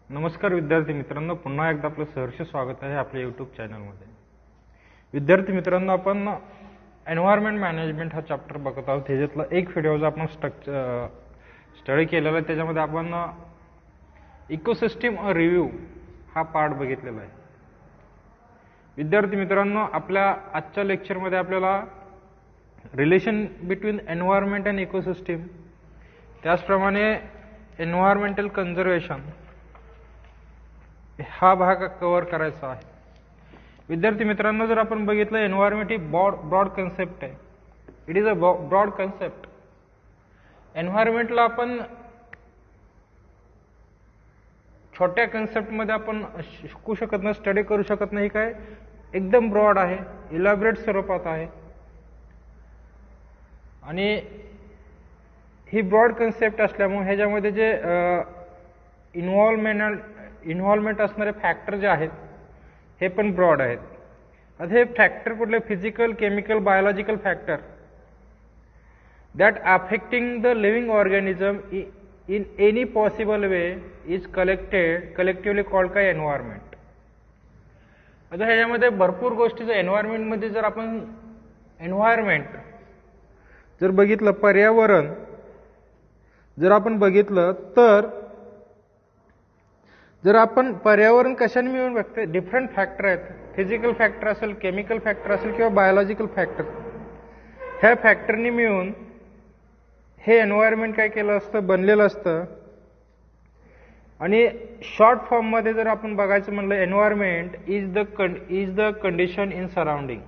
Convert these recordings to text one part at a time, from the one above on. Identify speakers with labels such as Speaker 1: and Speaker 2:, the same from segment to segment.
Speaker 1: नमस्कार विद्यार्थी मित्रांनो, पुन्हा एकदा आपलं सहर्ष स्वागत आहे आपल्या यूट्यूब चॅनलमध्ये. विद्यार्थी मित्रांनो, आपण एन्व्हायरमेंट मॅनेजमेंट हा चॅप्टर बघत आहोत. ह्याच्यातला एक व्हिडिओ जो आपण स्टडी केलेला आहे त्याच्यामध्ये आपण इकोसिस्टीम रिव्ह्यू हा पार्ट बघितलेला आहे. विद्यार्थी मित्रांनो, आपल्या आजच्या लेक्चरमध्ये आपल्याला relation between environment and ecosystem, त्याचप्रमाणे एन्व्हायरमेंटल कन्झर्वेशन हा भाग कव्हर करायचा आहे. विद्यार्थी मित्रांनो, जर आपण बघितलं, एन्व्हायरमेंट ही ब्रॉड कन्सेप्ट आहे. It is a broad concept. एन्व्हायरमेंटला आपण छोट्या कन्सेप्टमध्ये आपण शिकू शकत नाही, स्टडी करू शकत नाही. काय एकदम ब्रॉड आहे, इलॅबरेट स्वरूपात आहे. आणि ही ब्रॉड कन्सेप्ट असल्यामुळे ह्याच्यामध्ये जे इन्व्हॉल्वमेंट असणारे फॅक्टर जे आहेत हे पण ब्रॉड आहेत. आता हे फॅक्टर कुठले? Physical, chemical, biological factor that affecting the living organism in any possible way is collectively called काय? एन्व्हायरमेंट. आता ह्याच्यामध्ये भरपूर गोष्टीचं एन्व्हायरमेंटमध्ये जर आपण एन्व्हायरमेंट जर बघितलं, पर्यावरण जर आपण बघितलं, तर जर आपण पर्यावरण कशाने मिळून बघतोय? डिफरंट फॅक्टर आहेत. फिजिकल फॅक्टर असेल, केमिकल फॅक्टर असेल किंवा बायोलॉजिकल फॅक्टर. ह्या फॅक्टरनी मिळून हे एन्व्हायरमेंट काय केलं असतं? बनलेलं असतं. आणि शॉर्ट फॉर्ममध्ये जर आपण बघायचं म्हणलं, environment is the condition in surrounding.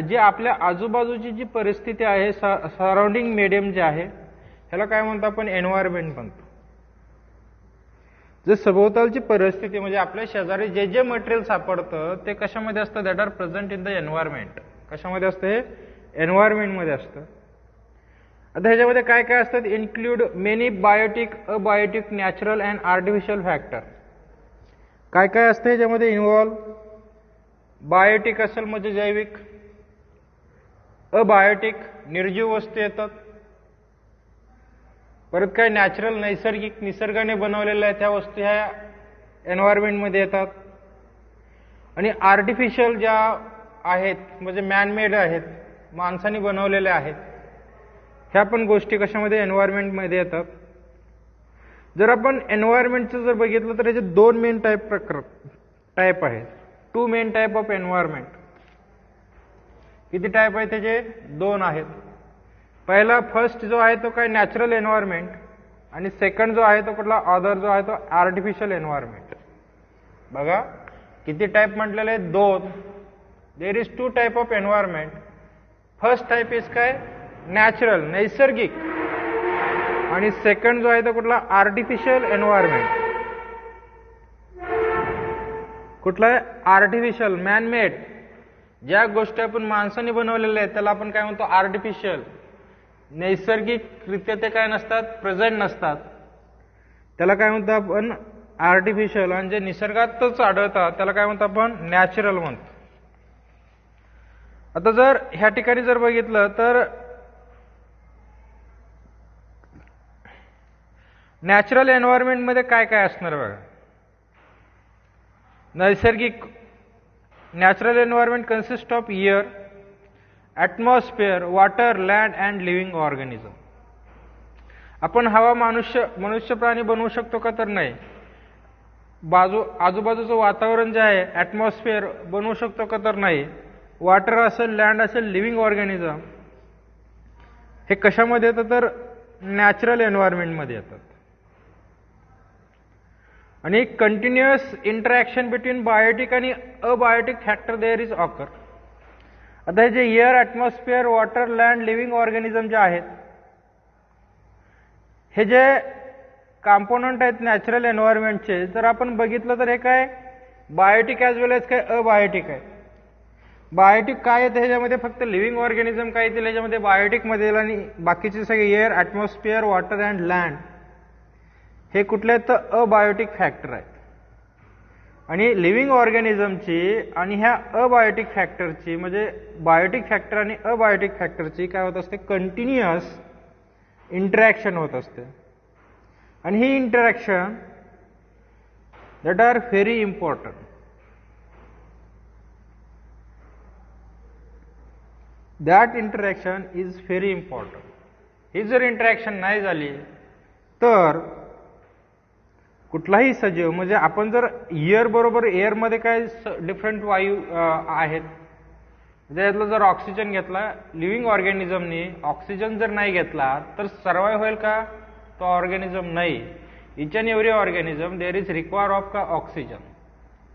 Speaker 1: जे आपल्या आजूबाजूची जी परिस्थिती आहे, सराउंडिंग मीडियम जे आहे, ह्याला काय म्हणतो आपण? एन्व्हायरमेंट म्हणतो. जे सभोवतालची परिस्थिती म्हणजे आपल्या शेजारी जे जे मटेरियल सापडतं ते कशामध्ये असतं? That are present in the environment. कशामध्ये असतं? हे एन्व्हायरमेंटमध्ये असतं. आता ह्याच्यामध्ये काय काय असतात? Include many biotic, abiotic, natural and artificial factor. काय काय असतं ह्याच्यामध्ये इन्व्हॉल्व? बायोटिक असेल म्हणजे जैविक, अबायोटिक निर्जीव वस्तू येतात, परत काय नॅचरल नैसर्गिक निसर्गाने बनवलेल्या त्या वस्तू ह्या एन्व्हायरमेंटमध्ये येतात. आणि आर्टिफिशियल ज्या आहेत म्हणजे मॅनमेड आहेत, माणसाने बनवलेल्या आहेत, ह्या पण गोष्टी कशामध्ये? एन्व्हायरमेंटमध्ये येतात. जर आपण एन्व्हायरमेंटचं जर बघितलं तर याचे दोन मेन टाईप आहेत. Two main type of environment. किती टाईप आहे त्याचे? दोन आहेत. पहिला फर्स्ट जो आहे तो काय? Natural environment. आणि सेकंड जो आहे तो कुठला? अदर जो आहे तो आर्टिफिशियल एन्व्हायरमेंट. बघा किती टाईप म्हटलेले आहेत? दोन. There is two type of environment. First type is काय? नॅचरल, नैसर्गिक. आणि सेकंड जो आहे तो कुठला? Artificial environment. कुठला आहे? Artificial, manmade. ज्या गोष्टी आपण माणसाने बनवलेल्या आहेत त्याला आपण काय म्हणतो? आर्टिफिशियल. नैसर्गिकरित्या ते काय नसतात? प्रेझेंट नसतात, त्याला काय म्हणतो आपण? आर्टिफिशियल. आणि जे निसर्गातच आढळतात त्याला काय म्हणतो आपण? नॅचरल म्हणतो. आता जर ह्या ठिकाणी जर बघितलं तर नॅचरल एन्व्हायरमेंटमध्ये काय काय असणार बघा. नैसर्गिक natural environment consist of air, atmosphere, water, land and living organism. आपण हवा मनुष्य प्राणी बनवू शकतो का? तर नाही. आजूबाजूचं वातावरण जे आहे, ॲटमॉस्फिअर बनवू शकतो का? तर नाही. वॉटर असेल, लँड असेल, लिव्हिंग ऑर्गॅनिझम हे कशामध्ये येतं? तर नॅचरल एन्व्हायरमेंटमध्ये येतात. आणि कंटिन्युअस इंटरॅक्शन बिटवीन बायोटिक आणि abiotic factor there is occur. आता हे जे air, atmosphere, water, land, living organism जे आहेत, हे जे कॉम्पोनंट आहेत नॅचरल एन्व्हायरमेंटचे, जर आपण बघितलं तर हे काय? बायोटिक ॲज वेल एज काय? अबायोटिक आहे. बायोटिक काय येतं ह्याच्यामध्ये? फक्त लिव्हिंग ऑर्गॅनिझम काय येतील ह्याच्यामध्ये? बायोटिकमध्ये येईल. आणि बाकीचे सगळे air, atmosphere, water and land हे कुठले आहेत? तर अबायोटिक फॅक्टर आहेत. आणि लिव्हिंग ऑर्गॅनिझमची आणि ह्या अबायोटिक फॅक्टरची म्हणजे बायोटिक फॅक्टर आणि अबायोटिक फॅक्टरची काय होत असते? कंटिन्युअस इंटरॅक्शन होत असते. आणि ही interaction that are very important. That interaction is very important. ही जर इंटरॅक्शन नाही झाली तर कुठलाही सजीव, म्हणजे आपण जर एअर बरोबर एअरमध्ये काय डिफरंट वायू आहेत, म्हणजे यातला जर ऑक्सिजन घेतला, लिव्हिंग ऑर्गॅनिझमनी ऑक्सिजन जर नाही घेतला तर सर्वाइव्ह होईल का? तो ऑर्गॅनिझम नाही. Each and every organism there is require of का ऑक्सिजन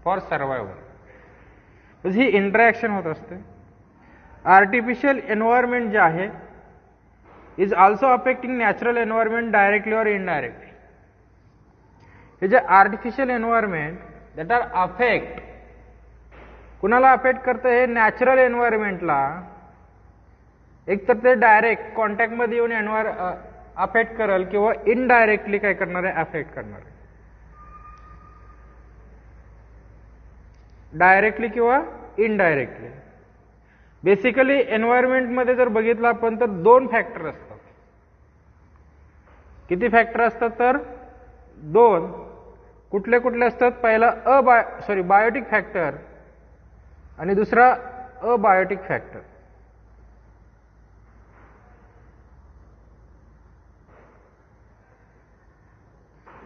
Speaker 1: फॉर सर्वायवल. ही इंटरॅक्शन होत असते. आर्टिफिशियल एन्व्हायरमेंट जे आहे is also affecting natural environment directly or indirectly. हे जे artificial environment that are affect, कुणाला अफेक्ट करतं? हे नॅचरल एन्व्हायरमेंटला. एक तर ते डायरेक्ट कॉन्टॅक्टमध्ये येऊन अफेक्ट करेल किंवा इनडायरेक्टली काय करणार आहे? अफेक्ट करणार आहे. डायरेक्टली किंवा इनडायरेक्टली. बेसिकली एन्व्हायरमेंटमध्ये जर बघितलं आपण तर दोन फॅक्टर असतात. किती फॅक्टर असतात? तर दोन. कुठले कुठले असतात? पहिला बायोटिक फॅक्टर आणि दुसरा अबायोटिक फॅक्टर.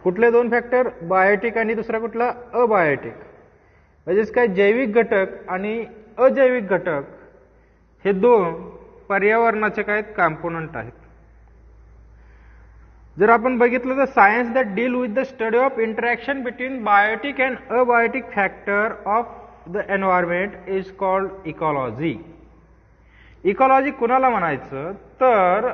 Speaker 1: कुठले दोन फॅक्टर? बायोटिक आणि दुसरा कुठला? अबायोटिक. म्हणजेच काय, जैविक घटक आणि अजैविक घटक हे दोन पर्यावरणाचे काय कॉम्पोनंट आहेत. जर आपण बघितलं तर science that deal with the study of interaction between biotic and abiotic factor of the environment is called ecology. Ecology कुणाला म्हणायचं? तर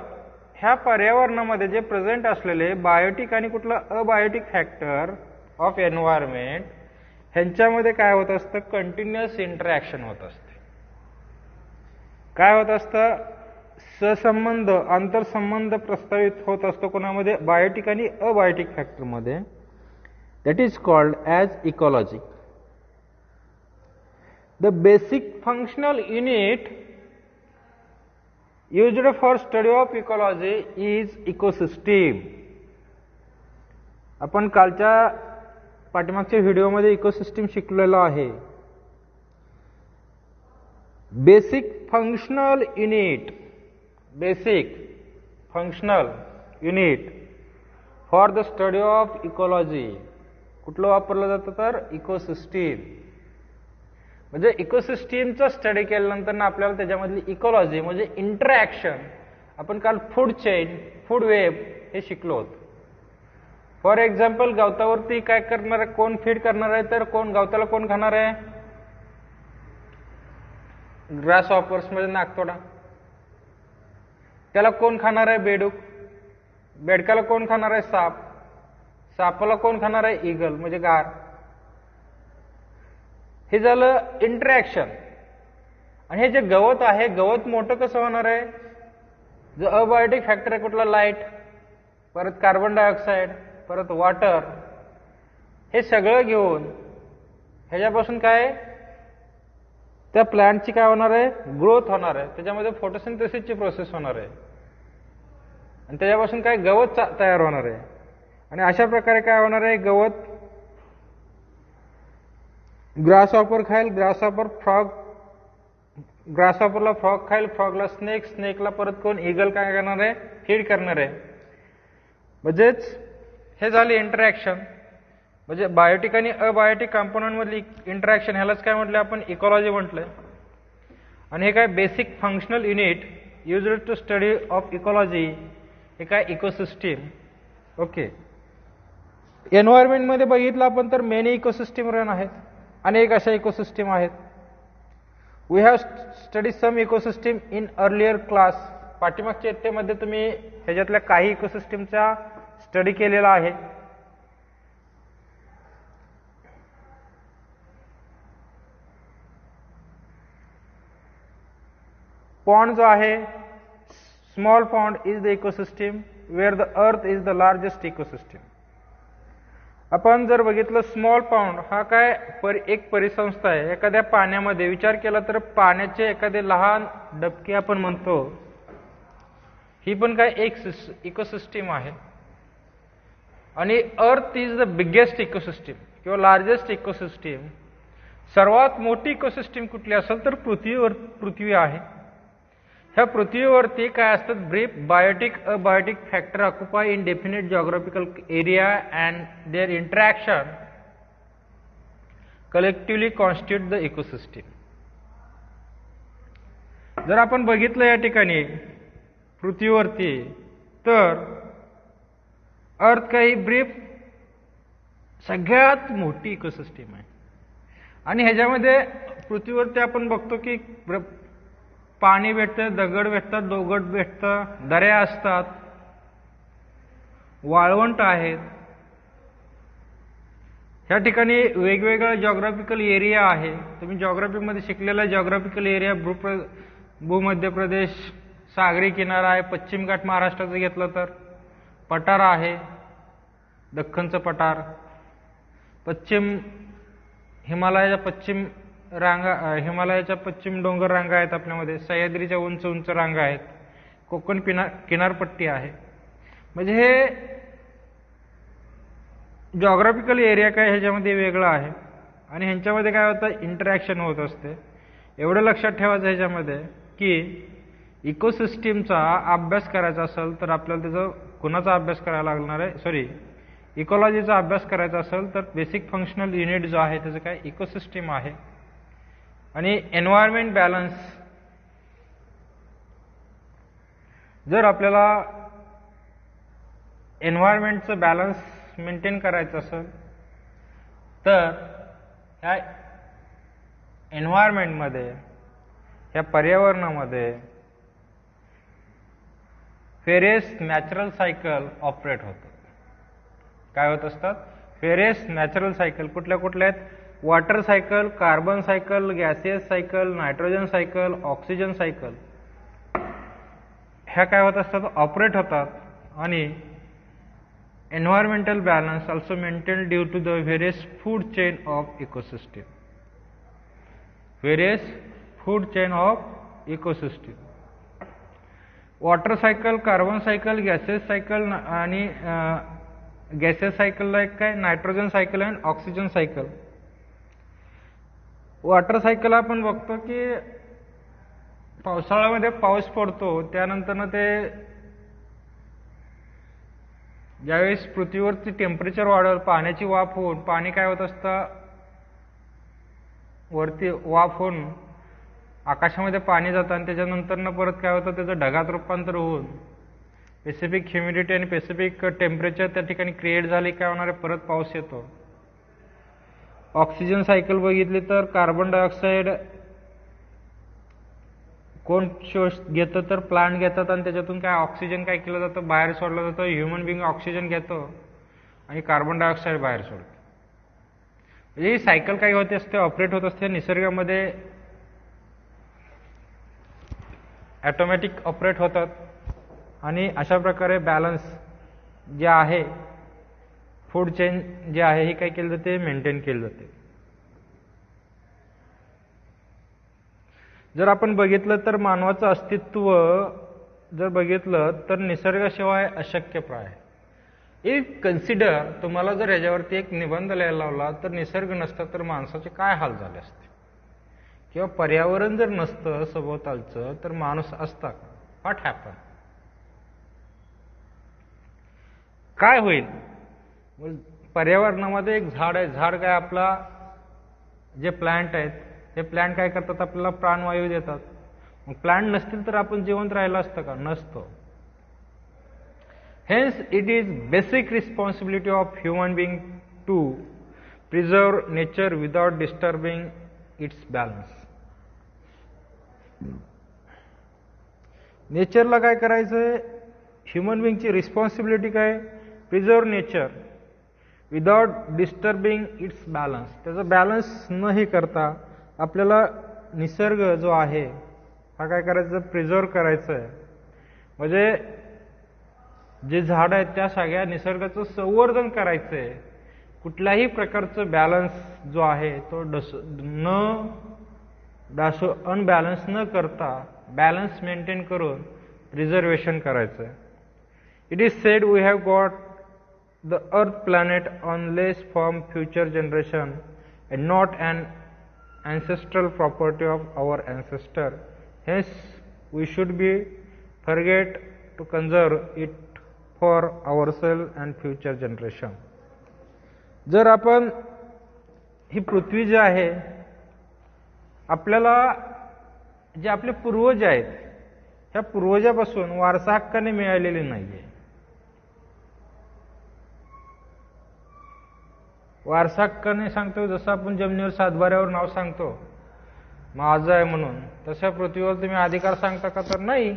Speaker 1: ह्या पर्यावरणामध्ये जे प्रेझेंट असलेले बायोटिक आणि कुठलं अबायोटिक फॅक्टर ऑफ एन्व्हायरमेंट ह्यांच्यामध्ये काय होत असतं? कंटिन्युअस इंटरॅक्शन होत असते. काय होत असतं? सहसंबंध, आंतरसंबंध प्रस्तावित होत असतो कोणामध्ये? बायोटिक आणि अबायोटिक फॅक्टरमध्ये. That is called as ecology. The basic functional unit used for study of ecology is ecosystem. आपण कालच्या पाठीमागच्या व्हिडिओमध्ये इकोसिस्टीम शिकलेलो आहे. Basic functional unit for the study of ecology कुठलं वापरलं जातं? तर इकोसिस्टीम. म्हणजे इकोसिस्टीमचा स्टडी केल्यानंतर ना आपल्याला त्याच्यामधली इकॉलॉजी म्हणजे इंटरॅक्शन, आपण काल फूड चेन, फूड वेब हे शिकलो होतो. फॉर एक्झाम्पल, गवतावरती काय करणार आहे? कोण फीड करणार आहे? तर गवताला कोण खाणार आहे? ग्रास हॉपर्स म्हणजे नागतोडा. त्याला कोण खाणार आहे? बेडूक. बेडकाला कोण खाणार आहे? साप. सापाला कोण खाणार आहे? ईगल म्हणजे गार. हे झालं इंटरॅक्शन. आणि हे जे गवत आहे, गवत मोठं कसं होणार आहे? जो अबायोटिक फॅक्टर आहे कुठला? लाईट, परत कार्बन डायऑक्साईड, परत वॉटर, हे सगळं घेऊन ह्याच्यापासून काय त्या प्लांटची काय होणार आहे? ग्रोथ होणार आहे. त्याच्यामध्ये फोटोसिंथेसिसची प्रोसेस होणार आहे आणि त्याच्यापासून काय गवत तयार होणार आहे. आणि अशा प्रकारे काय होणार आहे? गवत ग्रासहॉपर खाईल, ग्रासहॉपर फ्रॉग, ग्रासहॉपरला फ्रॉग खाईल, फ्रॉगला स्नेक, स्नेकला परत कोण? ईगल काय करणार आहे? फीड करणार आहे. म्हणजेच हे झाले इंटरॅक्शन. म्हणजे बायोटिक आणि अबायोटिक कंपोनंट मधली इंटरॅक्शन, ह्यालाच काय म्हटलं आपण? इकॉलॉजी म्हटलंय. आणि हे काय basic functional unit used to study of ecology, हे काय? इकोसिस्टीम. ओके. एन्व्हायरमेंटमध्ये बघितलं आपण तर मेनी इकोसिस्टीम रन आहेत. अनेक अशा इकोसिस्टीम आहेत. We have study some ecosystem in earlier class. पाठीमागच्या इयत्तेमध्ये तुम्ही ह्याच्यातल्या काही इकोसिस्टीमचा स्टडी केलेला आहे. पॉन्ड जो आहे, small pond is the ecosystem where the earth is the largest ecosystem. आपण जर बघितलं स्मॉल पॉन्ड हा काय एक परिसंस्था आहे. एखाद्या पाण्यामध्ये विचार केला तर पाण्याचे एखादे लहान डबके आपण म्हणतो, ही पण काय एक इकोसिस्टीम आहे. आणि अर्थ इज द बिगेस्ट इकोसिस्टीम. किंवा लार्जेस्ट इकोसिस्टीम, सर्वात मोठी इकोसिस्टीम कुठली असेल तर पृथ्वी आहे. ह्या पृथ्वीवरती काय असतात, brief, biotic, abiotic factor occupy in definite geographical area and their interaction collectively constitute the ecosystem. जर आपण बघितलं या ठिकाणी पृथ्वीवरती, तर अर्थ काही ब्रीफ सगळ्यात मोठी इकोसिस्टीम आहे. आणि ह्याच्यामध्ये पृथ्वीवरती आपण बघतो की पाणी भेटतं, दगड भेटतात, डोंगर भेटतं, दऱ्या असतात, वाळवंट आहेत. ह्या ठिकाणी वेगवेगळा जिओग्राफिकल एरिया आहे. तुम्ही जिओग्राफीमध्ये शिकलेला जिओग्राफिकल एरिया भूमध्य प्रदेश, सागरी किनारा आहे. पश्चिम घाट महाराष्ट्राचं घेतलं तर पठार आहे, दख्खनचं पठार. पश्चिम हिमालयाच्या पश्चिम डोंगर रांगा आहेत आपल्यामध्ये. सह्याद्रीच्या उंच उंच रांगा आहेत. कोकण किनारपट्टी आहे. म्हणजे हे जिओग्राफिकल एरिया काय ह्याच्यामध्ये वेगळा आहे. आणि ह्यांच्यामध्ये काय होतं, इंटरॅक्शन होत असते. एवढं लक्षात ठेवायचं ह्याच्यामध्ये की इकोसिस्टीमचा अभ्यास करायचा असेल तर आपल्याला त्याचा कुणाचा अभ्यास करायला लागणार आहे, इकॉलॉजीचा अभ्यास करायचा असेल तर बेसिक फंक्शनल युनिट जो आहे त्याचं काय, इकोसिस्टीम आहे. आणि एन्व्हायरमेंट बॅलन्स, जर आपल्याला एन्व्हायरमेंटचं बॅलन्स मेंटेन करायचं असेल तर ह्या एन्व्हायरमेंटमध्ये, ह्या पर्यावरणामध्ये व्हेरियस नॅचरल सायकल ऑपरेट होतात. काय होत असतात, व्हेरियस नॅचरल सायकल. कुठल्या कुठल्या आहेत, water cycle, carbon cycle, gaseous cycle, nitrogen cycle, oxygen cycle. ह्या काय होत असतात, ऑपरेट होतात. आणि environmental balance also maintain due to the various food chain of ecosystem. Various food chain of ecosystem. Water cycle, carbon cycle, gases cycle आणि gases सायकलला एक काय, नायट्रोजन सायकल आणि ऑक्सिजन सायकल. वॉटर सायकल आपण बघतो की पावसाळ्यामध्ये पाऊस पडतो, त्यानंतर ते ज्यावेळेस पृथ्वीवरती टेम्परेचर वाढेल, पाण्याची वाफ होऊन पाणी काय होत असतं, वरती वाफ होऊन आकाशामध्ये पाणी जातं आणि त्याच्यानंतर परत काय होतं, त्याचं ढगात रूपांतर होऊन स्पेसिफिक ह्युमिडिटी आणि स्पेसिफिक टेम्परेचर त्या ठिकाणी क्रिएट झाले, काय होणार आहे, परत पाऊस येतो. ऑक्सिजन सायकल बघितली तर कार्बन डायऑक्साईड कोण घेतं तर प्लांट घेतात आणि त्याच्यातून काय ऑक्सिजन काय केलं जातं, बाहेर सोडलं जातं. ह्युमन बिंग ऑक्सिजन घेतो आणि कार्बन डायऑक्साईड बाहेर सोडतो. म्हणजे ही सायकल काय होते असते, ऑपरेट होत असते. निसर्गामध्ये ऑटोमॅटिक ऑपरेट होतात आणि अशा प्रकारे बॅलन्स जे आहे, फूड चेन जे आहे, हे काय केलं जाते, मेंटेन केलं जाते. जर आपण बघितलं तर मानवाचं अस्तित्व जर बघितलं तर निसर्गाशिवाय अशक्यप्राय आहे. इफ कन्सिडर, तुम्हाला जर याच्यावरती एक निबंध लिहायला लावला तर निसर्ग नसता तर माणसाचे काय हाल झाले असते, किंवा पर्यावरण जर नसतं सभोवतालचं तर माणूस असता का, व्हॉट हॅपन, काय होईल. पर्यावरणामध्ये एक झाड आहे, झाड काय आपला जे प्लांट आहेत ते प्लांट काय करतात, आपल्याला प्राणवायू देतात. मग प्लांट नसतील तर आपण जिवंत राहिलं असतं का, नसतो. Hence it is basic responsibility of human being to preserve nature without disturbing its balance. नेचरला काय करायचंय, ह्युमन बिंगची रिस्पॉन्सिबिलिटी काय, preserve nature without disturbing its balance. त्याचा बॅलन्स न हे करता आपल्याला निसर्ग जो आहे हा काय करायचं, प्रिझर्व करायचं आहे. म्हणजे जे झाड आहेत त्या सगळ्या निसर्गाचं संवर्धन करायचं आहे. कुठल्याही प्रकारचं बॅलन्स जो आहे तो अनबॅलन्स न करता बॅलन्स मेंटेन करून प्रिझर्वेशन करायचं आहे. It is said we have got the earth planet unless from future generation and not an ancestral property of our ancestor. Hence we should be forget to conserve it for ourselves and future generation. जर आपण ही पृथ्वी जी आहे आपल्याला जे आपले पूर्वज आहेत ह्या पूर्वजापासून वारसा हक्काने मिळालेली नाहीये. वारसा हक्काने सांगतो जसं आपण जमिनीवर सातबाऱ्यावर नाव सांगतो माझं आहे म्हणून, तशा पृथ्वीवर तुम्ही अधिकार सांगता का? तर नाही.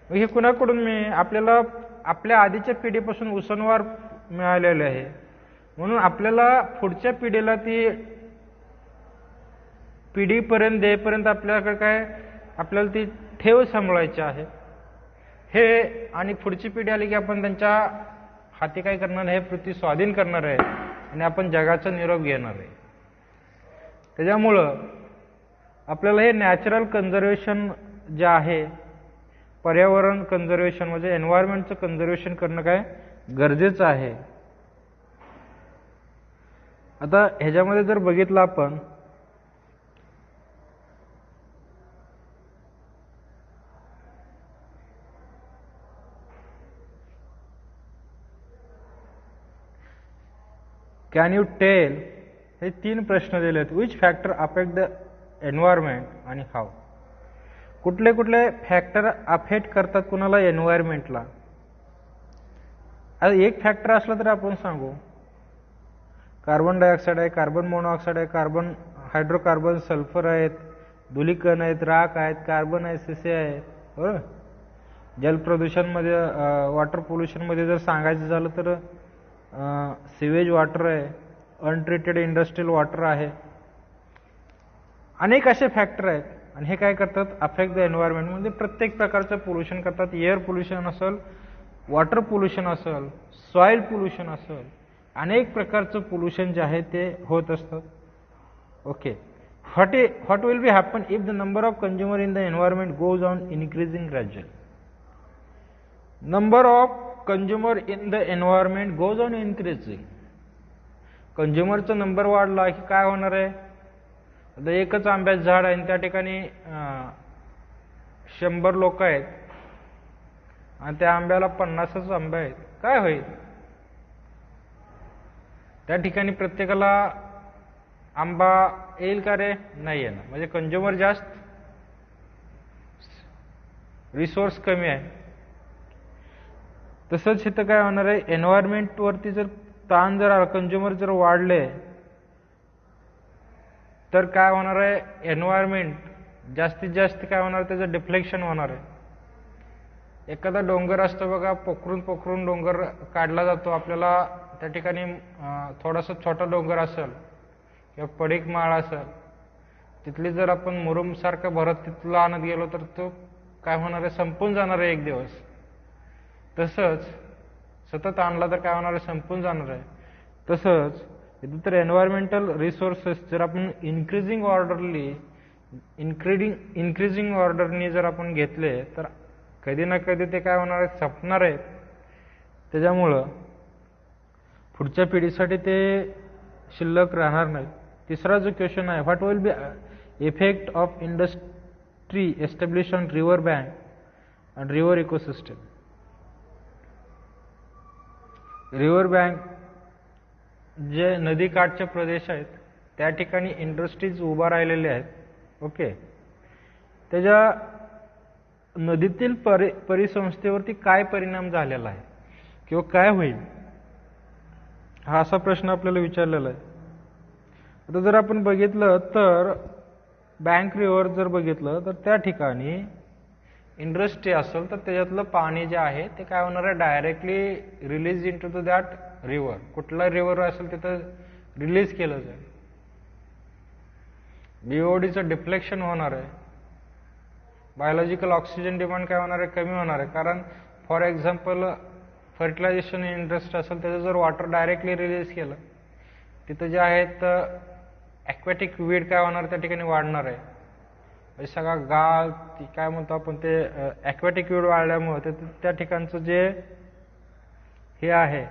Speaker 1: हे कुणाकडून आपल्याला आपल्या आधीच्या पिढीपासून उसनवार मिळालेले आहे, म्हणून आपल्याला पुढच्या पिढीला ती पिढीपर्यंत देईपर्यंत आपल्याकडे काय आपल्याला ती ठेव सांभाळायची आहे हे. आणि पुढची पिढी आली की आपण त्यांच्या हाती काय करणार आहे, पृथ्वी स्वाधीन करणार आहे आणि आपण जगाचा निरोप घेणार आहे. त्याच्यामुळं आपल्याला हे नॅचरल कन्झर्वेशन जे आहे, पर्यावरण कन्झर्वेशन म्हणजे एन्व्हायरमेंटचं कन्झर्वेशन करणं काय गरजेचं आहे. आता ह्याच्यामध्ये जर बघितलं आपण कॅन यू टेल, हे 3 प्रश्न दिले आहेत. Which factor affect the environment आणि हाऊ. कुठले कुठले फॅक्टर अफेक्ट करतात कुणाला एन्व्हायरमेंटला. आता एक फॅक्टर असला तर आपण सांगू कार्बन डायऑक्साईड आहे, कार्बन मोनॉक्साईड आहे, कार्बन हायड्रोकार्बन, सल्फर आहेत, धुलीकण आहेत, राख आहेत, कार्बन आहे, सीसी आहेत. बरोबर. जलप्रदूषणमध्ये वॉटर पोल्युशनमध्ये जर सांगायचं झालं तर सिवेज वॉटर आहे, अनट्रीटेड इंडस्ट्रियल वॉटर आहे, अनेक असे फॅक्टर आहेत. आणि हे काय करतात अफेक्ट द एन्व्हायरमेंट म्हणजे प्रत्येक प्रकारचं पोल्युशन करतात. एअर पोल्युशन असेल, वॉटर पोल्युशन असेल, सॉइल पोल्युशन असेल, अनेक प्रकारचं पोल्युशन जे आहे ते होत असतात. Okay. What will be happen if the number of consumer in the environment goes on increasing gradually. Number of consumer in the environment goes on increasing. कंझ्युमरचा नंबर वाढला की काय होणार आहे. आता एकच आंब्याचं झाड आहे आणि त्या ठिकाणी 100 लोक आहेत आणि त्या आंब्याला 50च आंबे आहेत, काय होईल. त्या ठिकाणी प्रत्येकाला आंबा येईल का रे, नाही येणार. म्हणजे कंझ्युमर जास्त, रिसोर्स कमी आहे. तसंच इथं काय होणार आहे, एन्व्हायरमेंटवरती जर ताण जर कंझ्युमर जर वाढले तर काय होणार आहे, एन्व्हायरमेंट जास्तीत जास्त काय होणार, त्याचं डिफ्लेक्शन होणार आहे. एखादा डोंगर असतो बघा, पोखरून डोंगर काढला जातो. आपल्याला त्या ठिकाणी थोडासा छोटा डोंगर असेल किंवा पडीक माळ असेल, तिथली जर आपण मुरुमसारखं भरत तिथला आणत गेलो तर तो काय होणार आहे, संपून जाणार आहे एक दिवस. तसंच सतत आणला तर काय होणार आहे, संपून जाणार आहे. तसंच इथं तर एन्व्हायरमेंटल रिसोर्सेस जर आपण इन्क्रीजिंग ऑर्डरनी जर आपण घेतले तर कधी ना कधी ते काय होणार आहे, संपणार आहेत. त्याच्यामुळं पुढच्या पिढीसाठी ते शिल्लक राहणार नाही. तिसरा जो क्वेश्चन आहे, what will be effect of industry establish on river bank and river ecosystem. River bank जे नदीकाठचे प्रदेश आहेत त्या ठिकाणी इंडस्ट्रीज उभा राहिलेल्या आहेत. ओके. त्याच्या नदीतील परिसंस्थेवरती काय परिणाम झालेला आहे किंवा काय होईल, हा असा प्रश्न आपल्याला विचारलेला आहे. आता जर आपण बघितलं तर बँक रिव्हर जर बघितलं तर त्या ठिकाणी इंडस्ट्री असेल तर त्याच्यातलं पाणी जे आहे ते काय होणार आहे, directly release into the that river. कुठला रिव्हर असेल तिथं रिलीज केलं जाईल. बीओडीचं डिफ्लेक्शन होणार आहे. बायोलॉजिकल ऑक्सिजन डिमांड काय होणार आहे, कमी होणार आहे. कारण फॉर एक्झाम्पल फर्टिलायझेशन इंडस्ट्री असेल त्याचं जर वॉटर डायरेक्टली रिलीज केलं तिथं जे आहेत ॲक्वॅटिक वीड काय होणार, त्या ठिकाणी वाढणार आहे. म्हणजे सगळा गाळ काय म्हणतो आपण ते ॲक्वॅटिक वीड वाढल्यामुळे त्या ठिकाणचं जे हे आहे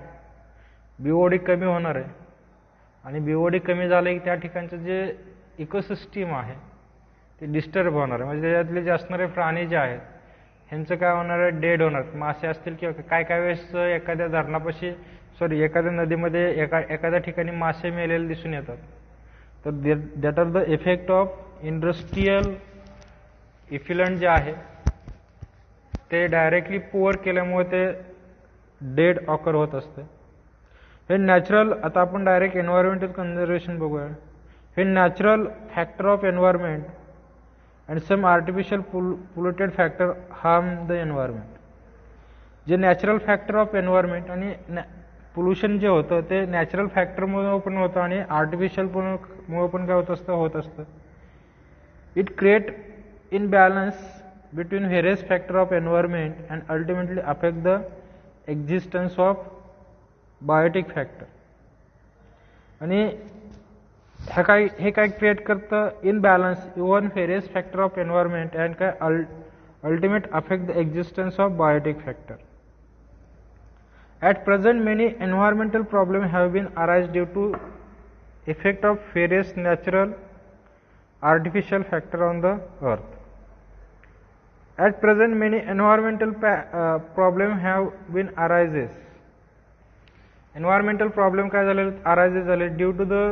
Speaker 1: BOD कमी होणार आहे आणि BOD कमी झालं की त्या ठिकाणचं जे इकोसिस्टीम आहे ते डिस्टर्ब होणार आहे. म्हणजे त्याच्यातले जे असणारे प्राणी जे आहेत ह्यांचं काय होणार आहे, डेड होणार. मासे असतील किंवा काय वेळेस एखाद्या धरणापाशी एखाद्या नदीमध्ये एखाद्या ठिकाणी मासे मेलेले दिसून येतात. तर that are the effect of industrial effluent जे आहे ते डायरेक्टली पोअर केल्यामुळे ते डेड ऑकर होत असते. हे नॅचरल, आता आपण डायरेक्ट एन्व्हायरमेंटल कन्झर्वेशन बघूया. हे natural factor of environment and some artificial polluted factor harm the environment. जे नॅचरल फॅक्टर ऑफ एन्व्हायरमेंट आणि पोल्युशन जे होतं ते नॅचरल फॅक्टरमुळे पण होतं आणि आर्टिफिशियलमुळे पण काय होत असतं. It create imbalance between various factor of environment and ultimately affect the existence of biotic factor. आणि हे काय क्रिएट करतं, imbalance even various factor of environment and काय ultimate affect the existence of biotic factor. At present, many environmental problems have been arised due to effect of various natural, artificial factor on the earth. At present, many environmental problems have been arises. Environmental problem काय झाले, arises झाले due to the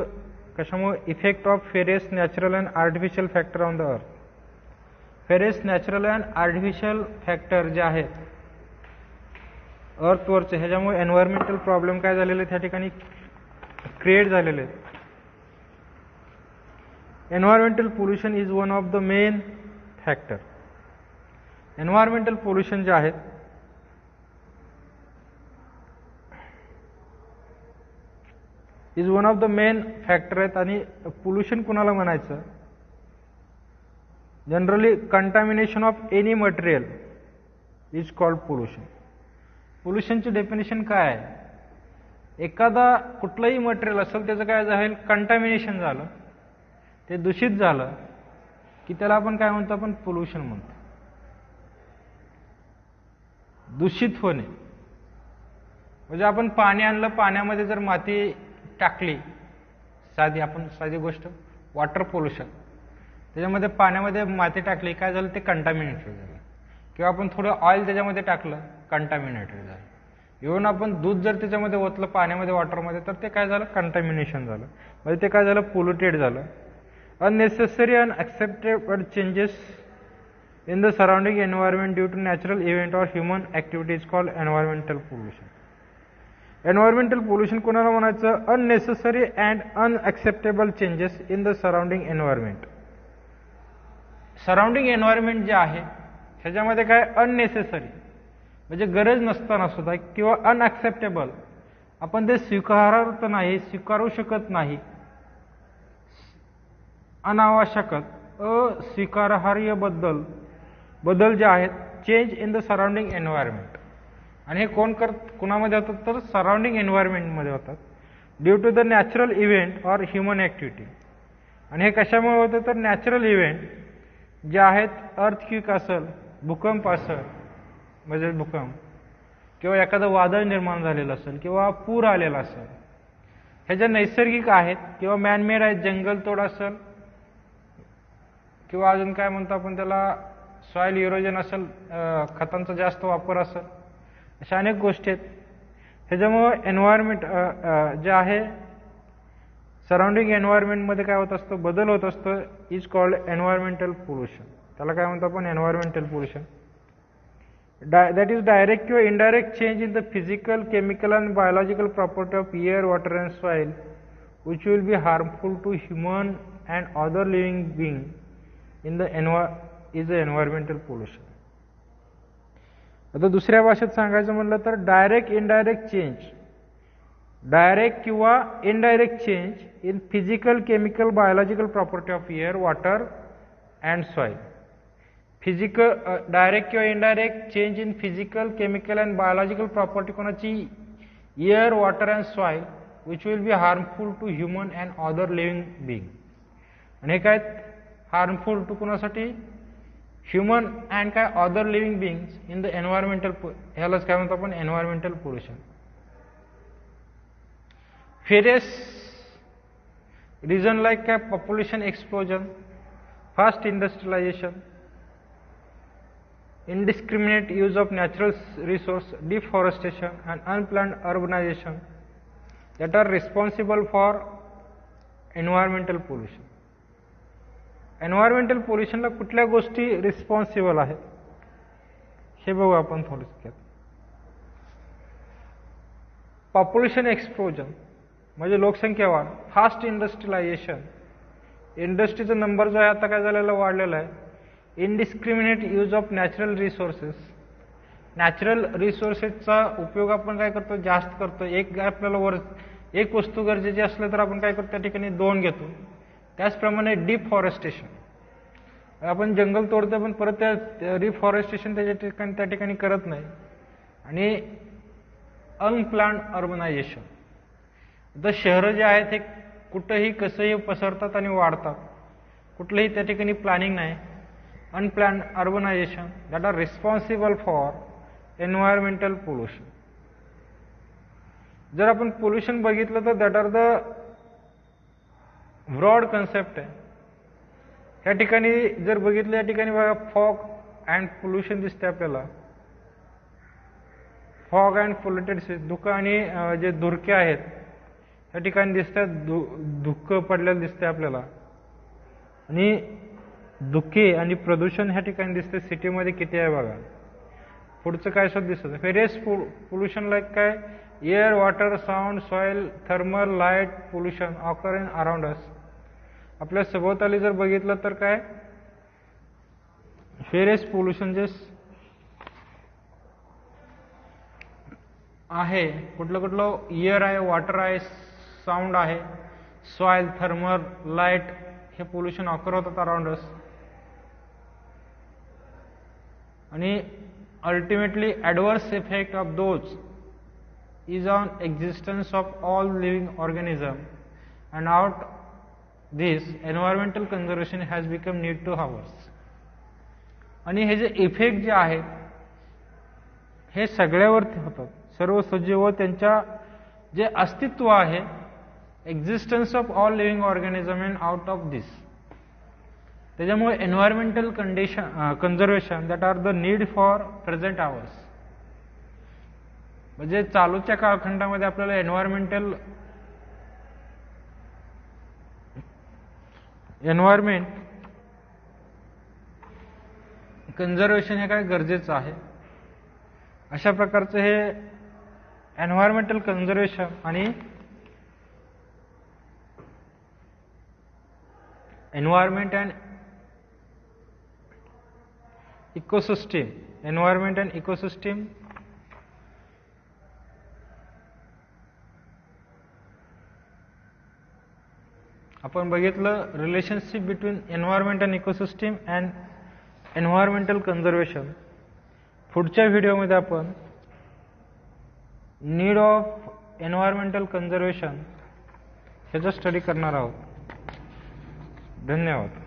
Speaker 1: कशामुळे effect of various natural and artificial factor on the earth. Various natural and artificial factor जे आहेत अर्थवरचे ह्याच्यामुळे environmental problem काय झालेले त्या ठिकाणी क्रिएट झालेले आहेत. Environmental pollution is one of the main factor. Environmental pollution जे आहेत is one of the main factor आहेत. आणि पोल्युशन कुणाला म्हणायचं, generally contamination of any material is called pollution. पोल्युशनची डेफिनेशन काय आहे, एखादा कुठलंही मटेरियल असेल त्याचं काय झालं, कंटॅमिनेशन झालं, ते दूषित झालं की त्याला आपण काय म्हणतो, आपण पोल्युशन म्हणतो. दूषित होणे म्हणजे आपण पाणी आणलं, पाण्यामध्ये जर माती टाकली, साधी गोष्ट वॉटर पोल्युशन, त्याच्यामध्ये पाण्यामध्ये माती टाकली काय झालं, ते कंटॅमिनेटेड झालं. किंवा आपण थोडं ऑइल त्याच्यामध्ये टाकलं, कंटॅमिनेटेड झालं. इव्हन आपण दूध जर त्याच्यामध्ये ओतलं पाण्यामध्ये, वॉटरमध्ये, तर ते काय झालं, कंटॅमिनेशन झालं. म्हणजे ते काय झालं, पोल्युटेड झालं. Unnecessary and unacceptable changes in the surrounding environment due to natural event or human activity is called environmental pollution. Environmental pollution कोणाला म्हणायचं, unnecessary and unacceptable changes in the surrounding environment. Surrounding environment जे आहे ह्याच्यामध्ये काय, unnecessary म्हणजे गरज नसताना सुद्धा, किंवा अनअक्सेप्टेबल आपण ते स्वीकारू शकत नाही, अनावश्यक अस्वीकारार्ह बदल जे आहेत change in the surrounding environment. आणि हे कुणामध्ये होतात, तर सराउंडिंग एन्व्हायरमेंटमध्ये होतात due to the natural event or human activity. आणि हे कशामुळे होतं, तर नॅचरल इव्हेंट जे आहेत, अर्थक्विक असेल, भूकंप असेल म्हणजे भूकंप, किंवा एखादं वादळ निर्माण झालेलं असेल, किंवा पूर आलेला असेल, ह्या ज्या नैसर्गिक आहेत किंवा मॅनमेड आहेत, जंगलतोड असेल, किंवा अजून काय म्हणतो आपण त्याला, सॉइल इरोजन असेल, खतांचा जास्त वापर असेल, अशा अनेक गोष्टी आहेत. ह्याच्यामुळं एन्व्हायरमेंट जे आहे सराउंडिंग एन्व्हायरमेंटमध्ये काय होत असतं, बदल होत असतो, इज कॉल्ड एन्व्हायरमेंटल पोल्युशन. त्याला काय म्हणतो आपण, environmental pollution. That is direct किंवा indirect change in the physical, chemical and biological property of air, water and soil which will be harmful to human and other living being in the is the environmental pollution. आता दुसऱ्या भाषेत सांगायचं म्हटलं तर direct indirect change, direct किंवा indirect change in physical, chemical, biological property of air, water and soil. Physical direct किंवा indirect change in physical, chemical and biological property कोणाची, air, water and soil which will be harmful to human and other living being. आणि हे काय harmful to कोणासाठी, human and काय other living beings in the environmental, ह्यालाच काय म्हणतो आपण environmental pollution. various reason like population explosion, fast industrialization, indiscriminate use of natural resource, deforestation and unplanned urbanization that are responsible for environmental pollution. Environmental पोल्युशनला कुठल्या गोष्टी responsible आहेत हे बघू आपण थोडक्यात. पॉप्युलेशन एक्सप्लोजन म्हणजे लोकसंख्या वाढ, फास्ट इंडस्ट्रियलायझेशन, इंडस्ट्रीचा नंबर जो आहे आता काय झालेला वाढलेला आहे, indiscriminate use of natural resources, natural रिसोर्सेसचा उपयोग आपण काय करतो, जास्त करतो. आपल्याला एक वस्तू गरजेची असलं तर आपण काय करतो, त्या ठिकाणी दोन घेतो. त्याचप्रमाणे डिफॉरेस्टेशन, आपण जंगल तोडतो पण परत त्या रिफॉरेस्टेशन त्या ठिकाणी करत नाही. आणि अनप्लॅन्ड अर्बनायझेशन, तर शहरं जे आहेत हे कुठंही कसंही पसरतात आणि वाढतात, कुठलंही त्या ठिकाणी प्लॅनिंग नाही. Unplanned urbanization that are responsible for environmental pollution. जर आपण पोल्युशन बघितलं तर that are the broad concept आहे. या ठिकाणी जर बघितलं, या ठिकाणी बघा फॉग अँड पोल्युशन दिसते आपल्याला. फॉग अँड पोल्युटेड, धुकं आणि जे धुरके आहेत या ठिकाणी दिसतात, धुकं पडलेलं दिसते आपल्याला. आणि धुके आणि प्रदूषण ह्या ठिकाणी दिसते सिटीमध्ये किती आहे बघा. पुढचं काय सुद्धा दिसतं, व्हेरियस पोल्युशन लाईक काय, air, water, sound, soil, thermal, light pollution occur in around us. आपल्या सभोवताली जर बघितलं तर काय व्हेरियस पोल्युशन जे आहे, कुठलं एअर आहे, वॉटर आहे, साऊंड आहे, सॉइल, थर्मल, लाईट, हे पोल्युशन ऑकर होतात अराउंड अस. आणि ultimately adverse effect of those is on existence of all living organism, and out this environmental conservation has become need to ours. आणि हे जे effect जे आहेत हे सगळ्यावरती होतात, सर्व सजीव त्यांच्या जे अस्तित्व आहे, existence of all living organism and out of this. त्याच्यामुळे environmental conservation that are the need for present hours. म्हणजे चालूच्या कालखंडामध्ये आपल्याला एन्व्हायरमेंट कंझर्वेशन हे काय गरजेचं आहे. अशा प्रकारचं हे एन्व्हायरमेंटल कंझर्वेशन आणि environment and ecosystem, environment and ecosystem आपण बघितलं relationship between environment and ecosystem and environmental conservation. पुढच्या व्हिडिओमध्ये आपण नीड ऑफ एन्व्हायरमेंटल कंझर्वेशन ह्याचा स्टडी करणार आहोत. धन्यवाद.